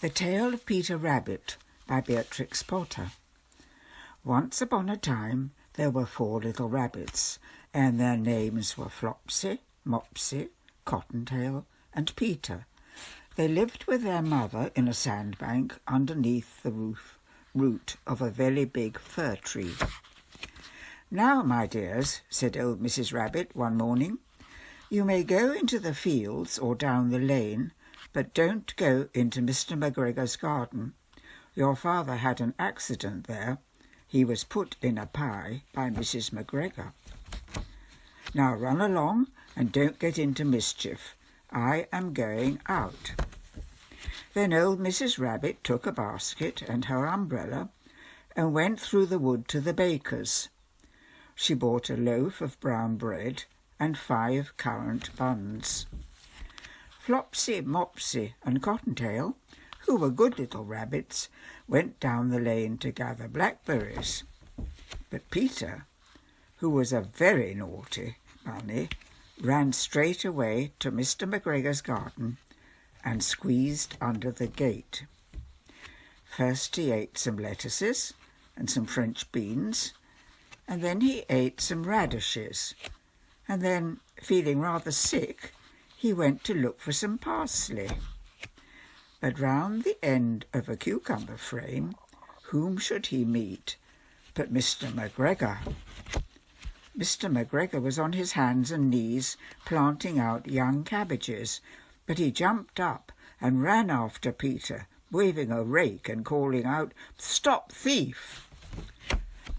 The Tale of Peter Rabbit by Beatrix Potter. Once upon a time there were 4 little rabbits, and their names were Flopsy, Mopsy, Cottontail, and Peter. They lived with their mother in a sandbank underneath the root of a very big fir tree. "Now, my dears," said old Mrs. Rabbit one morning, "you may go into the fields or down the lane, but don't go into Mr. McGregor's garden. Your father had an accident there. He was put in a pie by Mrs. McGregor. Now run along and don't get into mischief. I am going out." Then old Mrs. Rabbit took a basket and her umbrella and went through the wood to the baker's. She bought a loaf of brown bread and 5 currant buns. Flopsy, Mopsy, and Cottontail, who were good little rabbits, went down the lane to gather blackberries. But Peter, who was a very naughty bunny, ran straight away to Mr. McGregor's garden and squeezed under the gate. First he ate some lettuces and some French beans, and then he ate some radishes, and then, feeling rather sick, he went to look for some parsley. But round the end of a cucumber frame, whom should he meet but Mr. McGregor? Mr. McGregor was on his hands and knees planting out young cabbages, but he jumped up and ran after Peter, waving a rake and calling out, "Stop, thief!"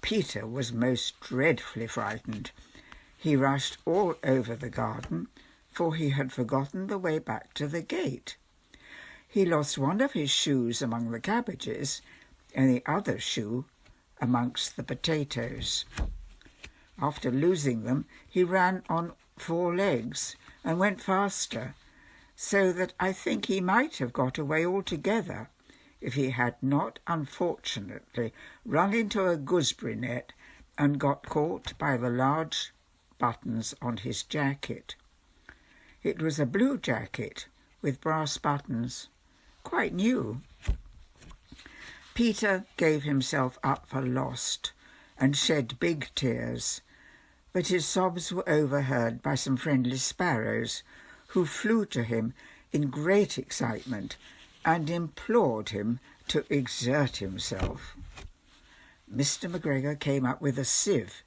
Peter was most dreadfully frightened. He rushed all over the garden, for he had forgotten the way back to the gate. He lost one of his shoes among the cabbages and the other shoe amongst the potatoes. After losing them, he ran on 4 legs and went faster, so that I think he might have got away altogether if he had not unfortunately run into a gooseberry net and got caught by the large buttons on his jacket. It was a blue jacket with brass buttons, quite new. Peter gave himself up for lost and shed big tears, but his sobs were overheard by some friendly sparrows, who flew to him in great excitement and implored him to exert himself. Mr. McGregor came up with a sieve,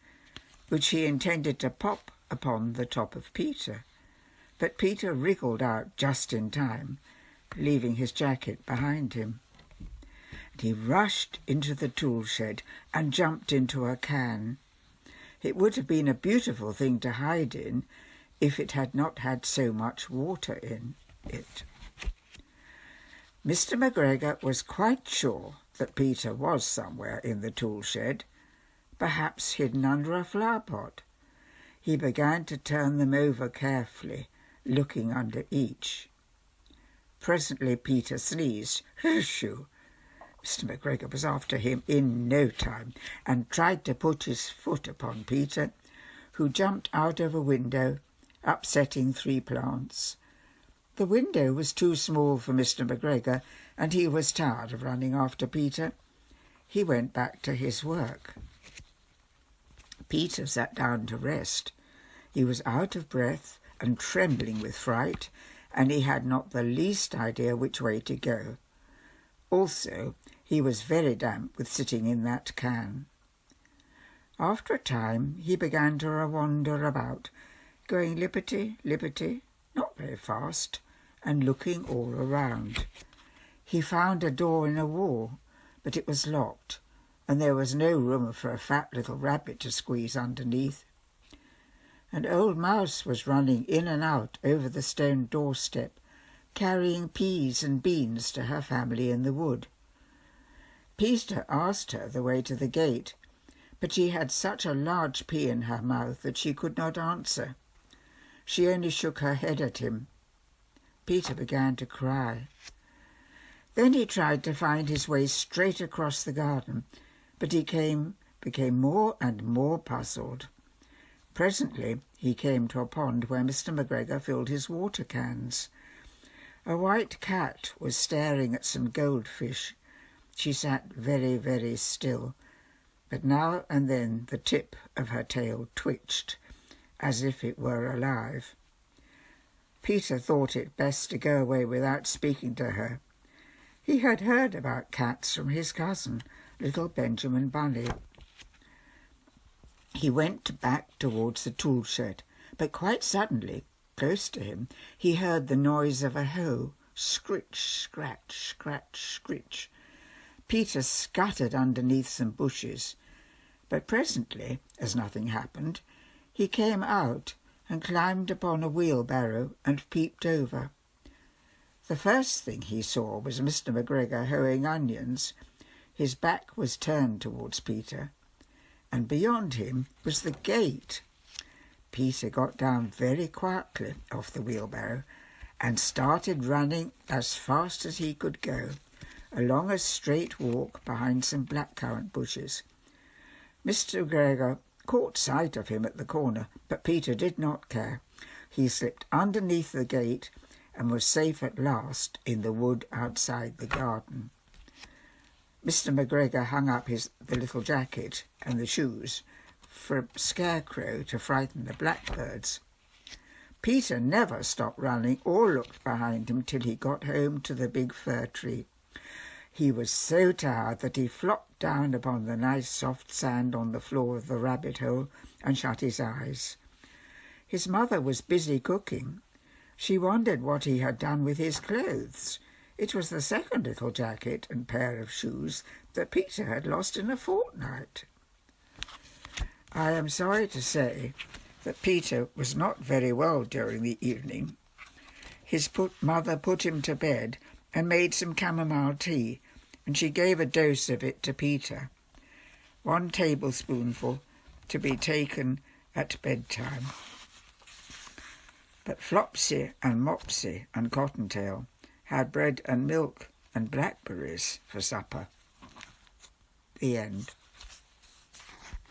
which he intended to pop upon the top of Peter, but Peter wriggled out just in time, leaving his jacket behind him. And he rushed into the tool shed and jumped into a can. It would have been a beautiful thing to hide in if it had not had so much water in it. Mr. McGregor was quite sure that Peter was somewhere in the tool shed, perhaps hidden under a flower pot. He began to turn them over carefully, looking under each. Presently Peter sneezed. "Shoo!" Mr. McGregor was after him in no time and tried to put his foot upon Peter, who jumped out of a window, upsetting 3 plants. The window was too small for Mr. McGregor, and he was tired of running after Peter. He went back to his work. Peter sat down to rest. He was out of breath and trembling with fright, and he had not the least idea which way to go. Also, he was very damp with sitting in that can. After a time he began to wander about, going lippity, not very fast, and looking all around. He found a door in a wall, but it was locked, and there was no room for a fat little rabbit to squeeze underneath. An old mouse was running in and out over the stone doorstep, carrying peas and beans to her family in the wood. Peter asked her the way to the gate, but she had such a large pea in her mouth that she could not answer. She only shook her head at him. Peter began to cry. Then he tried to find his way straight across the garden, but he became more and more puzzled. Presently he came to a pond where Mr. McGregor filled his water cans. A white cat was staring at some goldfish. She sat very, very still, but now and then the tip of her tail twitched, as if it were alive. Peter thought it best to go away without speaking to her. He had heard about cats from his cousin, little Benjamin Bunny. He went back towards the tool shed, but quite suddenly, close to him, he heard the noise of a hoe, scritch, scratch, scratch, scritch. Peter scuttered underneath some bushes, but presently, as nothing happened, he came out and climbed upon a wheelbarrow and peeped over. The first thing he saw was Mr. McGregor hoeing onions. His back was turned towards Peter, and beyond him was the gate. Peter got down very quietly off the wheelbarrow and started running as fast as he could go, along a straight walk behind some blackcurrant bushes. Mr. McGregor caught sight of him at the corner, but Peter did not care. He slipped underneath the gate and was safe at last in the wood outside the garden. Mr. McGregor hung up the little jacket and the shoes for a scarecrow to frighten the blackbirds. Peter never stopped running or looked behind him till he got home to the big fir tree. He was so tired that he flopped down upon the nice soft sand on the floor of the rabbit hole and shut his eyes. His mother was busy cooking. She wondered what he had done with his clothes. It was the second little jacket and pair of shoes that Peter had lost in a fortnight. I am sorry to say that Peter was not very well during the evening. His mother put him to bed and made some chamomile tea, and she gave a dose of it to Peter, 1 tablespoonful to be taken at bedtime. But Flopsy and Mopsy and Cottontail had bread and milk and blackberries for supper. The end.